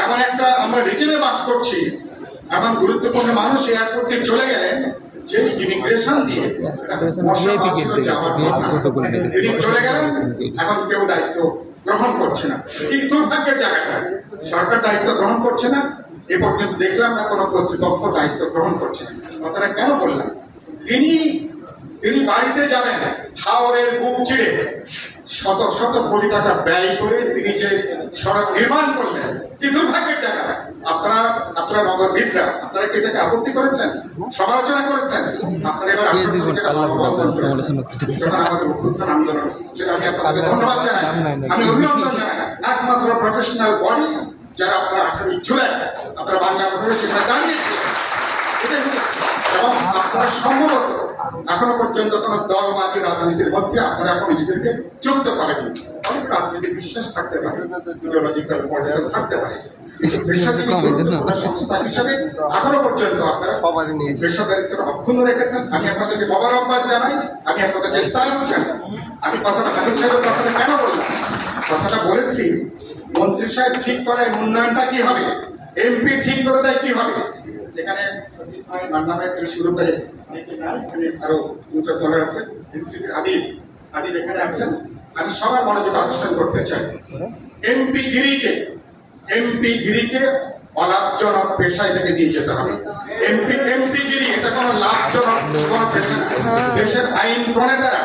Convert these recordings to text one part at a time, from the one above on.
এমন একটা আমরা রিজিমে বাস করছি, এমন গুরুত্বপূর্ণ মানুষ এয়ারপোর্ট থেকে চলে গেলেন যে ইমিগ্রেশন দিয়ে তিনি চলে গেলেন, এখন কেউ দায়িত্ব গ্রহণ করছে না। এই দুর্ভাগ্যের জায়গাটা, সরকার দায়িত্ব গ্রহণ করছে না, এ পর্যন্ত দেখলাম না কোনো কর্তৃপক্ষ দায়িত্ব গ্রহণ করছে না। কথাটা কেন বললাম? তিনি বাড়িতে যাবেন হাওরের বুক চিড়ে শত শত কোটি টাকা ব্যয় করে তিনি যে সড়ক নির্মাণ করলেন, কি দুর্ভাগ্যের জায়গা। আপনারা নগরবিদরা, আপনারা কি এটাকে আপত্তি করেছেন, সমালোচনা করেছেন? আপনারা এবার যখন আমাদের অভ্যুত্থান আন্দোলন, সেটা আমি আপনাদের ধন্যবাদ জানাই, আমি অভিনন্দন জানাই। একমাত্র প্রফেশনাল বডি যারা আপনারা 18 জুলাই আপনারা বাংলা মোটরে সেখানে দাঁড়িয়েছিলেন, এবং আপনারা সম্ভবত এখনো পর্যন্ত কোন দলবাদী রাজনীতির মধ্যে আপনারা এখন নিজেদেরকে যুক্ত করেনি। অনেক রাজনীতির বিশ্বাস থাকতে পারে, ইডিওলজিক্যাল পলিটিক্যাল থাকতে পারে, সংস্থা হিসেবে এখনো পর্যন্ত আপনারা পেশাদারিত্বের অক্ষুণ্ণ রেখেছেন। আমি আপনাদেরকে মোবারকবাদ জানাই, আমি আপনাদেরকে সালুট জানাই। আমি কথাটা হাবিব সাহেবের কথাটা কেন বললাম? কথাটা বলেছি, মন্ত্রী সাহেব ঠিক করেন উন্নয়নটা কি হবে, এমপি ঠিক করে দেয় কি হবে। এখানে মান্না ভাই থেকে শুরু করে অনেকে নাই, এখানে আরো দুটো দলের আছে, এনসিপির আদিব এখানে আছেন। আমি সবার মনোযোগ আকর্ষণ করতে চাই, এমপি গিরিকে অলাভজনক পেশায় থেকে নিয়ে যেতে হবে। এমপি গিরি এটা কোনো লাভজনক কোনো পেশা না। দেশের আইন প্রণেতারা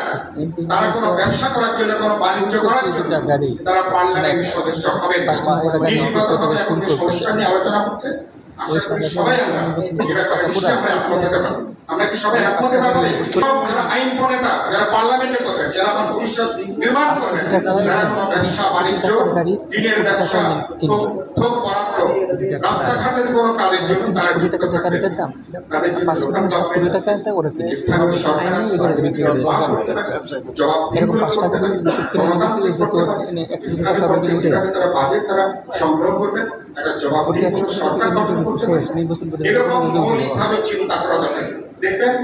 তারা কোনো ব্যবসা করার জন্য, কোনো বাণিজ্য করার জন্য তারা পার্লামেন্ট সদস্য হবেন। নীতিগতভাবে এখন যে সমস্যা নিয়ে আলোচনা হচ্ছে, সবাই আমরা একমত হতে পারবো। আমরা কি সবাই একমত হতে পারবো? যারা আইন প্রণেতা, যারা পার্লামেন্টে করবেন, যারা আমার ভবিষ্যৎ নির্মাণ করবেন, যারা কোনো ব্যবসা বাণিজ্য, ঋণের ব্যবসা, থোক বরাদ্দ, রাস্তাঘাটের কোনো কাজের জন্য তারা যুক্ত থাকবেন, তাদের জন্য স্থানীয় সরকার জবাবদিহিগুলো করতে পারে, গণতান্ত্রিক করতে পারে, স্থানীয় পর্যায়ে কিভাবে তারা বাজেট তারা সংগ্রহ করবেন, একটা জবাবদিহিগুলো সরকার গঠন করতে পারে। এরকম মৌলিকভাবে চিন্তা করা দরকার। দেখবেন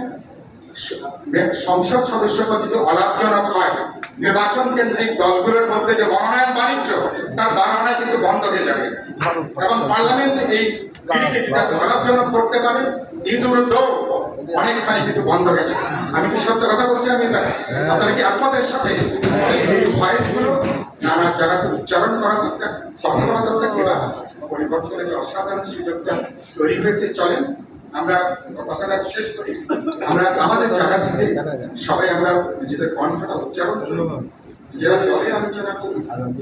সংসদ সদস্যরা যদি অলাভজনক হয়, নির্বাচন কেন্দ্রিক দলগুলোর মধ্যে যে মনোনয়ন বাণিজ্য, তার বাড়ানো কিন্তু বন্ধ হয়ে যাবে, এবং পার্লামেন্ট এই দিকে যদি অলাভজনক করতে পারে, ইঁদুর দৌড় অনেকখানি কিন্তু বন্ধ হয়ে যাবে। আমি কি সত্য কথা বলছি? আমি আপনারা কি আপনাদের সাথে এই ভয়েসগুলো নানা জায়গাতে উচ্চারণ করা দরকার, কথা বলা দরকার, কিংবা পরিবর্তনের যে অসাধারণ সুযোগটা তৈরি হয়েছে। চলেন আমরা কথাটা শেষ করি, আমরা আমাদের জায়গা থেকে সবাই আমরা নিজেদের কণ্ঠটা উচ্চারণ করি, নিজেরা দলে আলোচনা করি,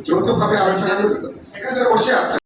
যৌথভাবে আলোচনা করি। এখানে বসে আছে